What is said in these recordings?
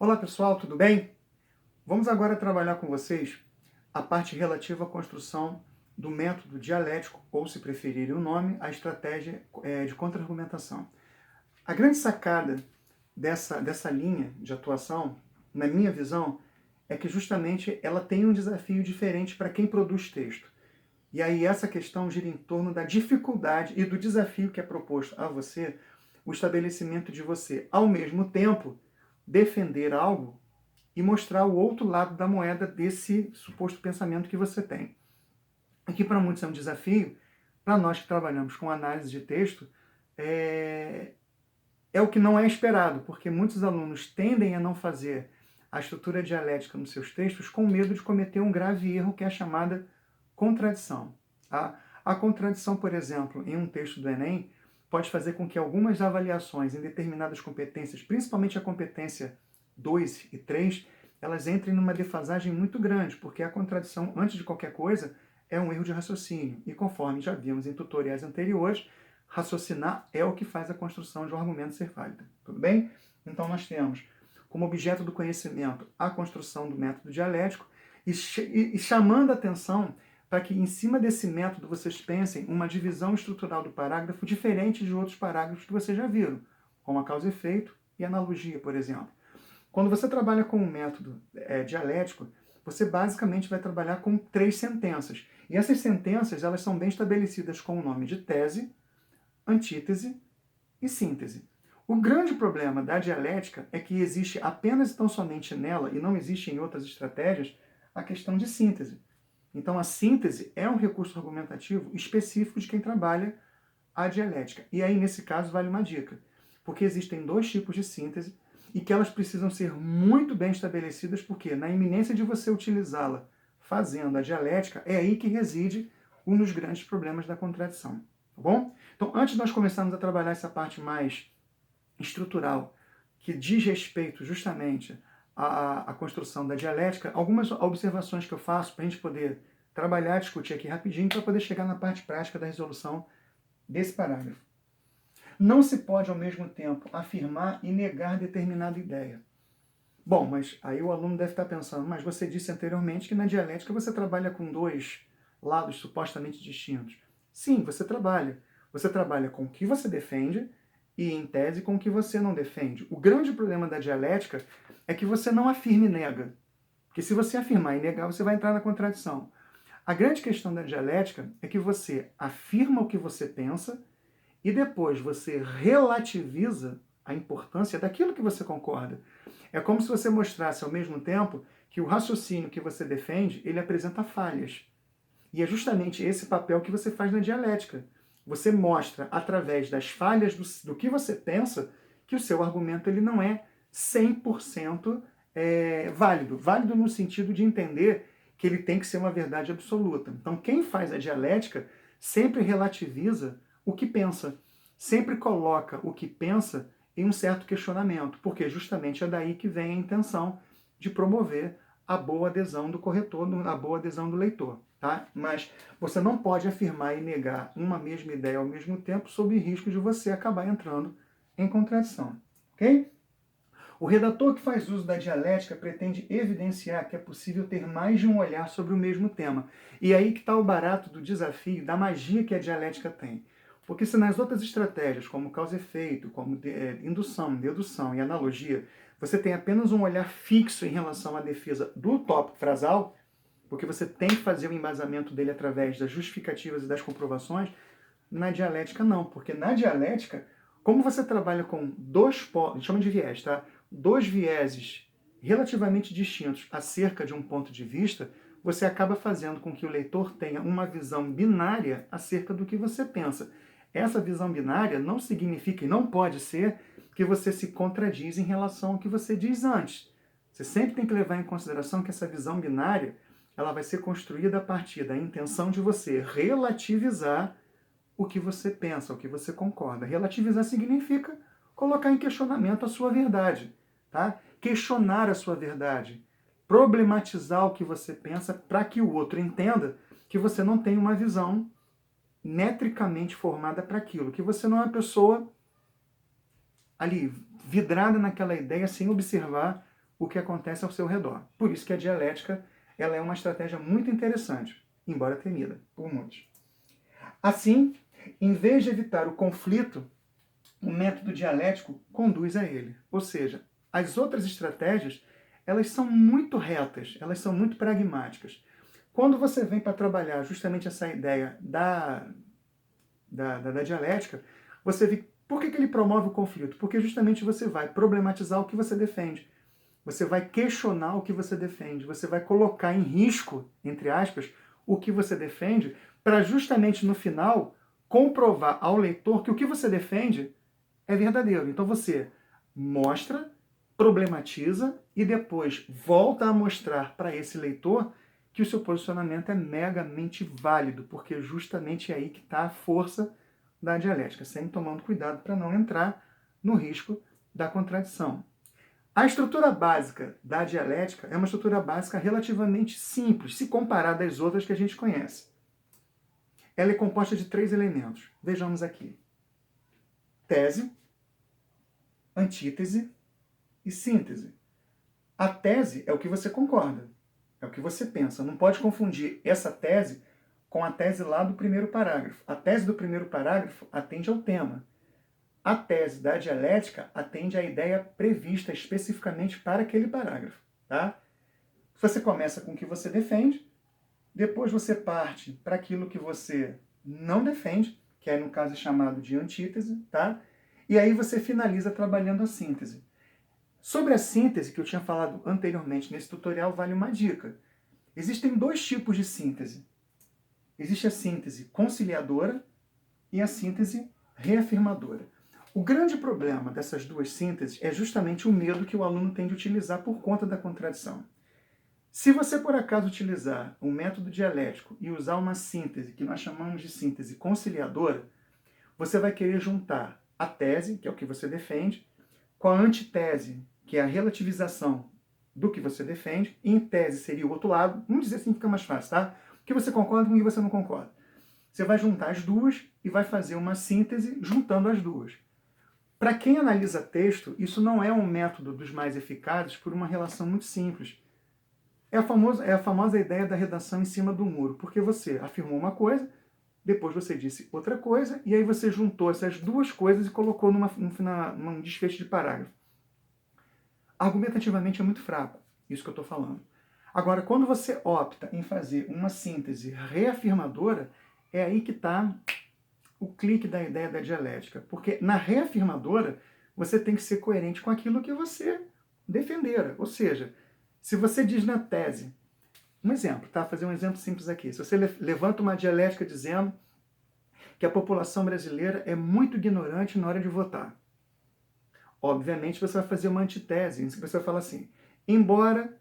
Olá pessoal, tudo bem? Vamos agora trabalhar com vocês a parte relativa à construção do método dialético, ou se preferirem o nome, a estratégia de contra-argumentação. A grande sacada dessa linha de atuação, na minha visão, é que justamente ela tem um desafio diferente para quem produz texto. E aí essa questão gira em torno da dificuldade e do desafio que é proposto a você, o estabelecimento de você, ao mesmo tempo, defender algo e mostrar o outro lado da moeda desse suposto pensamento que você tem. Aqui para muitos é um desafio, para nós que trabalhamos com análise de texto, é o que não é esperado, porque muitos alunos tendem a não fazer a estrutura dialética nos seus textos com medo de cometer um grave erro que é a chamada contradição. A contradição, por exemplo, em um texto do Enem, pode fazer com que algumas avaliações em determinadas competências, principalmente a competência 2 e 3, elas entrem numa defasagem muito grande, porque a contradição, antes de qualquer coisa, é um erro de raciocínio. E conforme já vimos em tutoriais anteriores, raciocinar é o que faz a construção de um argumento ser válida. Tudo bem? Então nós temos como objeto do conhecimento a construção do método dialético e chamando a atenção para que em cima desse método vocês pensem uma divisão estrutural do parágrafo diferente de outros parágrafos que vocês já viram, como a causa e efeito e analogia, por exemplo. Quando você trabalha com um método dialético, você basicamente vai trabalhar com 3 sentenças. E essas sentenças elas são bem estabelecidas com o nome de tese, antítese e síntese. O grande problema da dialética é que existe apenas e tão somente nela, e não existe em outras estratégias, a questão de síntese. Então a síntese é um recurso argumentativo específico de quem trabalha a dialética. E aí, nesse caso, vale uma dica. Porque existem 2 tipos de síntese e que elas precisam ser muito bem estabelecidas, porque na iminência de você utilizá-la fazendo a dialética, é aí que reside um dos grandes problemas da contradição. Tá bom? Então, antes de nós começarmos a trabalhar essa parte mais estrutural, que diz respeito justamente à construção da dialética, algumas observações que eu faço para a gente poder trabalhar, discutir aqui rapidinho, para poder chegar na parte prática da resolução desse parágrafo. Não se pode, ao mesmo tempo, afirmar e negar determinada ideia. Bom, mas aí o aluno deve estar pensando, mas você disse anteriormente que na dialética você trabalha com 2 lados supostamente distintos. Sim, você trabalha. Você trabalha com o que você defende e, em tese, com o que você não defende. O grande problema da dialética é que você não afirma e nega. Porque se você afirmar e negar, você vai entrar na contradição. A grande questão da dialética é que você afirma o que você pensa e depois você relativiza a importância daquilo que você concorda. É como se você mostrasse ao mesmo tempo que o raciocínio que você defende, ele apresenta falhas. E é justamente esse papel que você faz na dialética. Você mostra, através das falhas do que você pensa, que o seu argumento ele não é 100% válido. Válido no sentido de entender que ele tem que ser uma verdade absoluta. Então, quem faz a dialética sempre relativiza o que pensa. Sempre coloca o que pensa em um certo questionamento, porque justamente é daí que vem a intenção de promover a boa adesão do corretor, a boa adesão do leitor. Tá? Mas você não pode afirmar e negar uma mesma ideia ao mesmo tempo sob risco de você acabar entrando em contradição. Ok? O redator que faz uso da dialética pretende evidenciar que é possível ter mais de um olhar sobre o mesmo tema. E aí que está o barato do desafio, da magia que a dialética tem. Porque se nas outras estratégias, como causa e efeito, como indução, dedução e analogia, você tem apenas um olhar fixo em relação à defesa do tópico frasal, porque você tem que fazer o embasamento dele através das justificativas e das comprovações, na dialética não, porque na dialética, como você trabalha com 2 polos, chama de viés, tá? 2 vieses relativamente distintos acerca de um ponto de vista, você acaba fazendo com que o leitor tenha uma visão binária acerca do que você pensa. Essa visão binária não significa e não pode ser que você se contradiz em relação ao que você diz antes. Você sempre tem que levar em consideração que essa visão binária ela vai ser construída a partir da intenção de você relativizar o que você pensa, o que você concorda. Relativizar significa colocar em questionamento a sua verdade, tá? Questionar a sua verdade, problematizar o que você pensa para que o outro entenda que você não tem uma visão metricamente formada para aquilo, que você não é uma pessoa ali vidrada naquela ideia sem observar o que acontece ao seu redor. Por isso que a dialética ela é uma estratégia muito interessante, embora temida por muitos. Assim, em vez de evitar o conflito, o método dialético conduz a ele. Ou seja, as outras estratégias, elas são muito retas, elas são muito pragmáticas. Quando você vem para trabalhar justamente essa ideia da dialética, você vê por que ele promove o conflito? Porque justamente você vai problematizar o que você defende. Você vai questionar o que você defende. Você vai colocar em risco, entre aspas, o que você defende, para justamente no final comprovar ao leitor que o que você defende é verdadeiro. Então você mostra, problematiza e depois volta a mostrar para esse leitor que o seu posicionamento é megamente válido, porque justamente é aí que está a força da dialética, sempre tomando cuidado para não entrar no risco da contradição. A estrutura básica da dialética é uma estrutura básica relativamente simples, se comparada às outras que a gente conhece. Ela é composta de 3 elementos. Vejamos aqui. Tese, antítese e síntese. A tese é o que você concorda, é o que você pensa. Não pode confundir essa tese com a tese lá do primeiro parágrafo. A tese do primeiro parágrafo atende ao tema. A tese da dialética atende à ideia prevista especificamente para aquele parágrafo. Tá? Você começa com o que você defende, depois você parte para aquilo que você não defende, que aí no caso é chamado de antítese, tá? E aí você finaliza trabalhando a síntese. Sobre a síntese que eu tinha falado anteriormente nesse tutorial, vale uma dica. Existem 2 tipos de síntese. Existe a síntese conciliadora e a síntese reafirmadora. O grande problema dessas 2 sínteses é justamente o medo que o aluno tem de utilizar por conta da contradição. Se você, por acaso, utilizar um método dialético e usar uma síntese que nós chamamos de síntese conciliadora, você vai querer juntar a tese, que é o que você defende, com a antitese, que é a relativização do que você defende, e em tese seria o outro lado. Vamos dizer assim, fica mais fácil, tá? O que você concorda com o que você não concorda. Você vai juntar as duas e vai fazer uma síntese juntando as duas. Para quem analisa texto, isso não é um método dos mais eficazes por uma relação muito simples. É a famosa ideia da redação em cima do muro, porque você afirmou uma coisa, depois você disse outra coisa, e aí você juntou essas 2 coisas e colocou num desfecho de parágrafo. Argumentativamente é muito fraco, isso que eu estou falando. Agora, quando você opta em fazer uma síntese reafirmadora, é aí que está o clique da ideia da dialética. Porque na reafirmadora, você tem que ser coerente com aquilo que você defendera. Ou seja, se você diz na tese, um exemplo, tá? Fazer um exemplo simples aqui. Se você levanta uma dialética dizendo que a população brasileira é muito ignorante na hora de votar. Obviamente você vai fazer uma antitese, você vai falar assim, embora,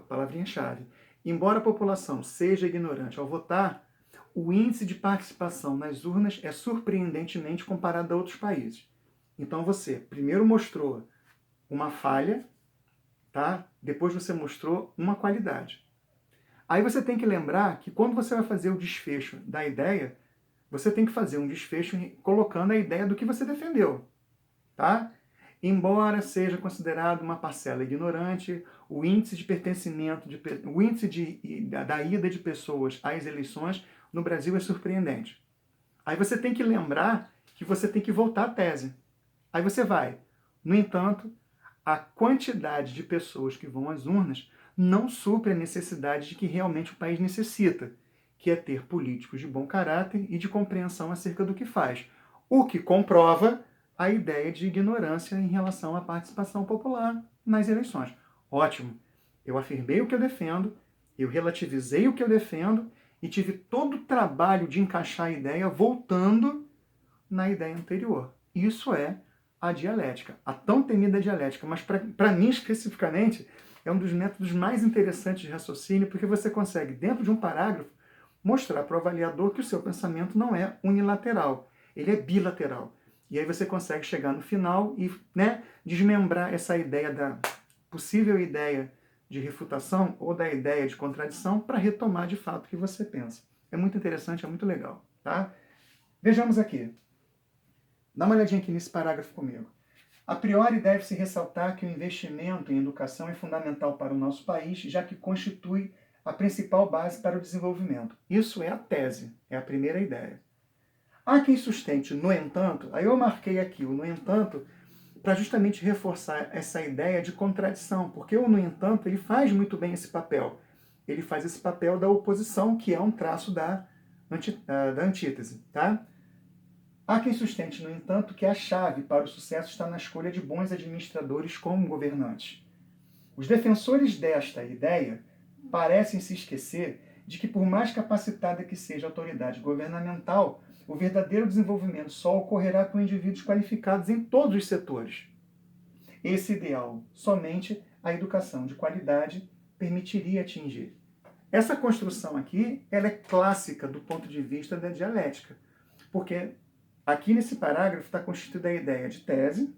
palavrinha-chave, embora a população seja ignorante ao votar, o índice de participação nas urnas é surpreendentemente comparado a outros países. Então você primeiro mostrou uma falha, tá? Depois você mostrou uma qualidade. Aí você tem que lembrar que quando você vai fazer o desfecho da ideia, você tem que fazer um desfecho colocando a ideia do que você defendeu, tá? Embora seja considerado uma parcela ignorante, o índice de pertencimento, o índice da ida de pessoas às eleições no Brasil é surpreendente. Aí você tem que lembrar que você tem que voltar à tese. Aí você vai. No entanto, a quantidade de pessoas que vão às urnas não supre a necessidade de que realmente o país necessita, que é ter políticos de bom caráter e de compreensão acerca do que faz. O que comprova a ideia de ignorância em relação à participação popular nas eleições. Ótimo. Eu afirmei o que eu defendo, eu relativizei o que eu defendo e tive todo o trabalho de encaixar a ideia voltando na ideia anterior. Isso é a dialética, a tão temida dialética. Mas para mim, especificamente, é um dos métodos mais interessantes de raciocínio, porque você consegue, dentro de um parágrafo, mostrar para o avaliador que o seu pensamento não é unilateral, ele é bilateral. E aí você consegue chegar no final e desmembrar essa ideia da possível ideia de refutação ou da ideia de contradição para retomar de fato o que você pensa. É muito interessante, é muito legal. Tá? Vejamos aqui. Dá uma olhadinha aqui nesse parágrafo comigo. A priori, deve-se ressaltar que o investimento em educação é fundamental para o nosso país, já que constitui a principal base para o desenvolvimento. Isso é a tese, é a primeira ideia. Há quem sustente, no entanto, aí eu marquei aqui o no entanto, para justamente reforçar essa ideia de contradição, porque o no entanto, ele faz muito bem esse papel. Ele faz esse papel da oposição, que é um traço da antítese, tá? Há quem sustente, no entanto, que a chave para o sucesso está na escolha de bons administradores como governantes. Os defensores desta ideia parecem se esquecer de que, por mais capacitada que seja a autoridade governamental, o verdadeiro desenvolvimento só ocorrerá com indivíduos qualificados em todos os setores. Esse ideal, somente a educação de qualidade permitiria atingir. Essa construção aqui, ela é clássica do ponto de vista da dialética, porque aqui nesse parágrafo está constituída a ideia de tese,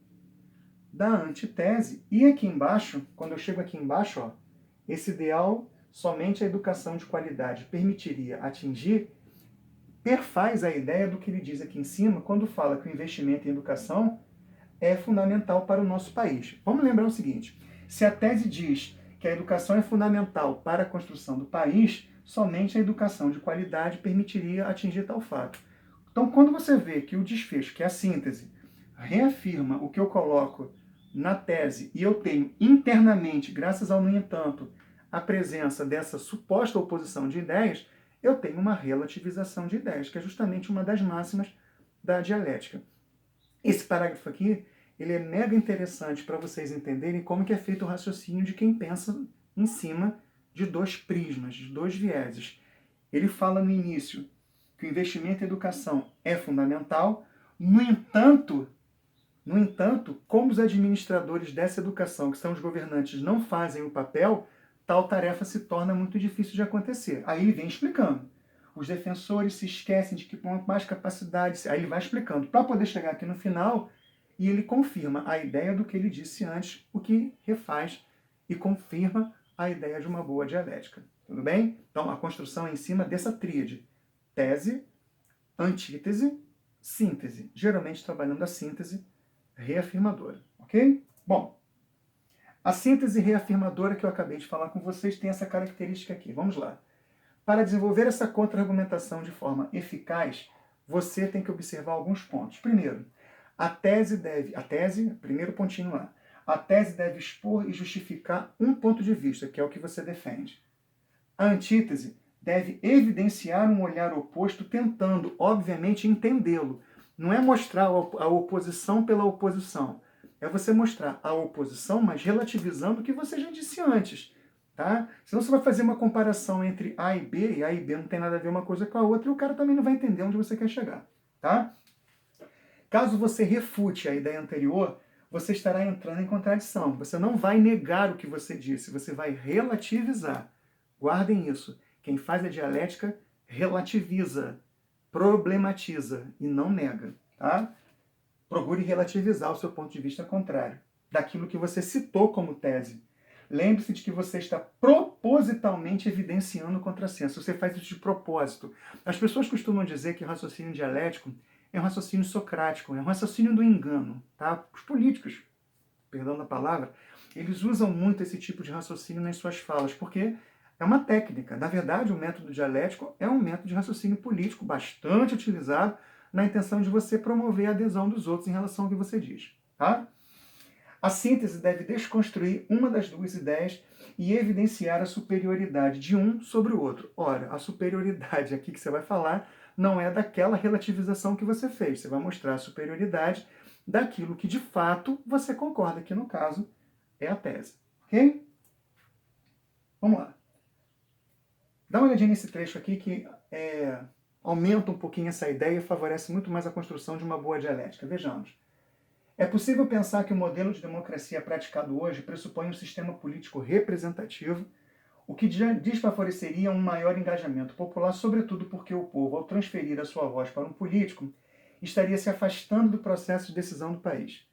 da antitese, e aqui embaixo, quando eu chego aqui embaixo, ó, esse ideal, somente a educação de qualidade permitiria atingir, perfaz a ideia do que ele diz aqui em cima, quando fala que o investimento em educação é fundamental para o nosso país. Vamos lembrar o seguinte, se a tese diz que a educação é fundamental para a construção do país, somente a educação de qualidade permitiria atingir tal fato. Então, quando você vê que o desfecho, que é a síntese, reafirma o que eu coloco na tese, e eu tenho internamente, graças ao no entanto, a presença dessa suposta oposição de ideias, eu tenho uma relativização de ideias, que é justamente uma das máximas da dialética. Esse parágrafo aqui, ele é mega interessante para vocês entenderem como que é feito o raciocínio de quem pensa em cima de dois prismas, de dois vieses. Ele fala no início que o investimento em educação é fundamental, no entanto, como os administradores dessa educação, que são os governantes, não fazem o papel, tal tarefa se torna muito difícil de acontecer. Aí ele vem explicando. Os defensores se esquecem de que com mais capacidade, aí ele vai explicando, para poder chegar aqui no final, e ele confirma a ideia do que ele disse antes, o que refaz e confirma a ideia de uma boa dialética. Tudo bem? Então, a construção é em cima dessa tríade. Tese, antítese, síntese. Geralmente trabalhando a síntese reafirmadora. Ok? Bom, a síntese reafirmadora que eu acabei de falar com vocês tem essa característica aqui. Vamos lá. Para desenvolver essa contra-argumentação de forma eficaz, você tem que observar alguns pontos. Primeiro, primeiro pontinho lá, a tese deve expor e justificar um ponto de vista, que é o que você defende. A antítese deve evidenciar um olhar oposto, tentando, obviamente, entendê-lo. Não é mostrar a oposição pela oposição. É você mostrar a oposição, mas relativizando o que você já disse antes. Tá? Senão você vai fazer uma comparação entre A e B, e A e B não tem nada a ver uma coisa com a outra, e o cara também não vai entender onde você quer chegar. Tá? Caso você refute a ideia anterior, você estará entrando em contradição. Você não vai negar o que você disse, você vai relativizar. Guardem isso. Quem faz a dialética relativiza, problematiza e não nega. Tá? Procure relativizar o seu ponto de vista contrário daquilo que você citou como tese. Lembre-se de que você está propositalmente evidenciando o contrassenso. Você faz isso de propósito. As pessoas costumam dizer que o raciocínio dialético é um raciocínio socrático, é um raciocínio do engano. Tá? Os políticos, perdão da palavra, eles usam muito esse tipo de raciocínio nas suas falas, porque é uma técnica. Na verdade, o método dialético é um método de raciocínio político bastante utilizado na intenção de você promover a adesão dos outros em relação ao que você diz. Tá? A síntese deve desconstruir uma das duas ideias e evidenciar a superioridade de um sobre o outro. Ora, a superioridade aqui que você vai falar não é daquela relativização que você fez. Você vai mostrar a superioridade daquilo que de fato você concorda, que no caso é a tese. Ok? Vamos lá. Dá uma olhadinha nesse trecho aqui que aumenta um pouquinho essa ideia e favorece muito mais a construção de uma boa dialética. Vejamos. É possível pensar que o modelo de democracia praticado hoje pressupõe um sistema político representativo, o que desfavoreceria um maior engajamento popular, sobretudo porque o povo, ao transferir a sua voz para um político, estaria se afastando do processo de decisão do país.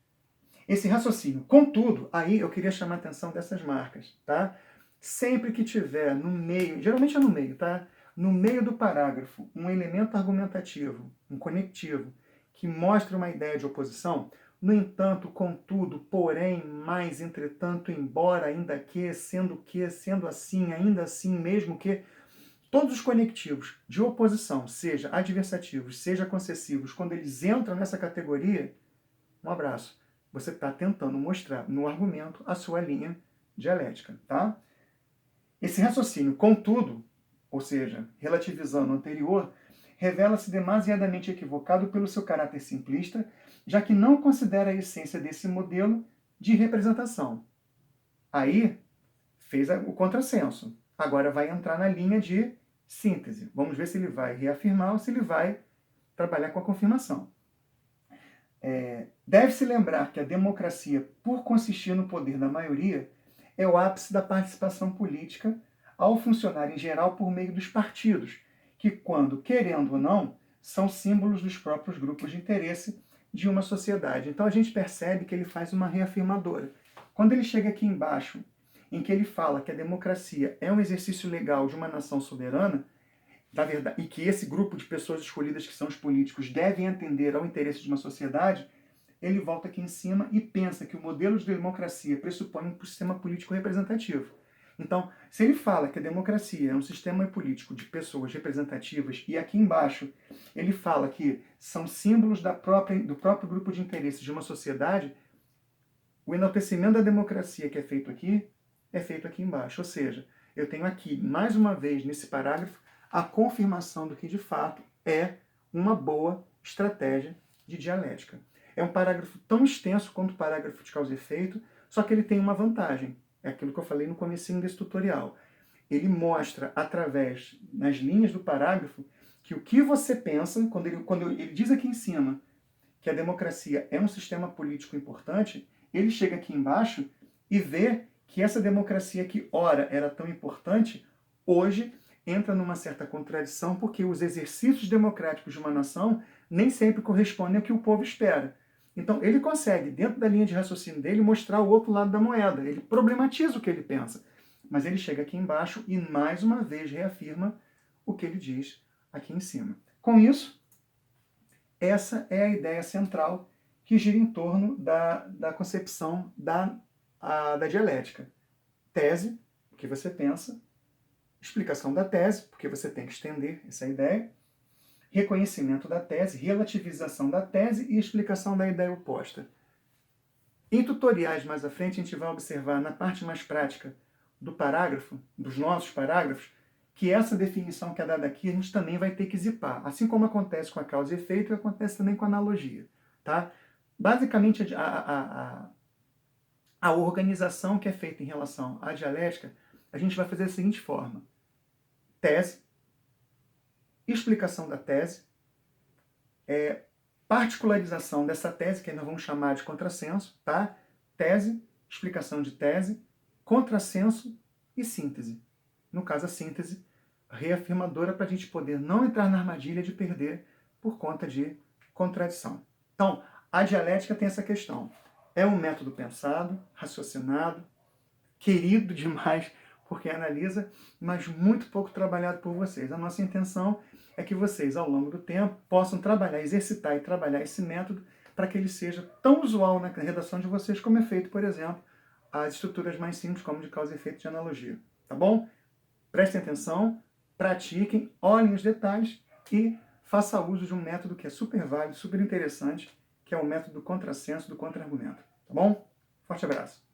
Esse raciocínio, contudo, aí eu queria chamar a atenção dessas marcas, tá? Sempre que tiver no meio, geralmente é no meio, tá? No meio do parágrafo, um elemento argumentativo, um conectivo, que mostra uma ideia de oposição, no entanto, contudo, porém, mais, entretanto, embora, ainda que, sendo assim, ainda assim, mesmo que, todos os conectivos de oposição, seja adversativos, seja concessivos, quando eles entram nessa categoria, um abraço. Você está tentando mostrar no argumento a sua linha dialética, tá? Esse raciocínio, contudo, ou seja, relativizando o anterior, revela-se demasiadamente equivocado pelo seu caráter simplista, já que não considera a essência desse modelo de representação. Aí, fez o contrassenso. Agora vai entrar na linha de síntese. Vamos ver se ele vai reafirmar ou se ele vai trabalhar com a confirmação. Deve-se lembrar que a democracia, por consistir no poder da maioria, é o ápice da participação política ao funcionar em geral por meio dos partidos, que, quando querendo ou não, são símbolos dos próprios grupos de interesse de uma sociedade. Então a gente percebe que ele faz uma reafirmadora. Quando ele chega aqui embaixo, em que ele fala que a democracia é um exercício legal de uma nação soberana, da verdade, e que esse grupo de pessoas escolhidas, que são os políticos, devem atender ao interesse de uma sociedade, ele volta aqui em cima e pensa que o modelo de democracia pressupõe um sistema político representativo. Então, se ele fala que a democracia é um sistema político de pessoas representativas, e aqui embaixo ele fala que são símbolos do próprio grupo de interesses de uma sociedade, o enaltecimento da democracia que é feito aqui embaixo. Ou seja, eu tenho aqui, mais uma vez, nesse parágrafo, a confirmação do que, de fato, é uma boa estratégia de dialética. É um parágrafo tão extenso quanto o parágrafo de causa e efeito, só que ele tem uma vantagem. É aquilo que eu falei no comecinho desse tutorial. Ele mostra, através, nas linhas do parágrafo, que o que você pensa, quando ele diz aqui em cima que a democracia é um sistema político importante, ele chega aqui embaixo e vê que essa democracia que, ora, era tão importante, hoje entra numa certa contradição, porque os exercícios democráticos de uma nação nem sempre correspondem ao que o povo espera. Então, ele consegue, dentro da linha de raciocínio dele, mostrar o outro lado da moeda. Ele problematiza o que ele pensa. Mas ele chega aqui embaixo e, mais uma vez, reafirma o que ele diz aqui em cima. Com isso, essa é a ideia central que gira em torno da concepção da dialética. Tese, o que você pensa. Explicação da tese, porque você tem que estender essa ideia. Reconhecimento da tese, relativização da tese e explicação da ideia oposta. Em tutoriais mais à frente, a gente vai observar na parte mais prática do parágrafo, dos nossos parágrafos, que essa definição que é dada aqui a gente também vai ter que zipar, assim como acontece com a causa e efeito e acontece também com a analogia. Tá? Basicamente, a organização que é feita em relação à dialética, a gente vai fazer da seguinte forma: tese, explicação da tese, particularização dessa tese, que nós vamos chamar de contrassenso, tá? Tese, explicação de tese, contrassenso e síntese. No caso, a síntese reafirmadora, para a gente poder não entrar na armadilha de perder por conta de contradição. Então, a dialética tem essa questão. É um método pensado, raciocinado, querido demais porque analisa, mas muito pouco trabalhado por vocês. A nossa intenção é que vocês, ao longo do tempo, possam trabalhar, exercitar e trabalhar esse método para que ele seja tão usual na redação de vocês como é feito, por exemplo, as estruturas mais simples, como de causa e efeito de analogia. Tá bom? Prestem atenção, pratiquem, olhem os detalhes e façam uso de um método que é super válido, super interessante, que é o método do contrassenso, do contra-argumento. Tá bom? Forte abraço!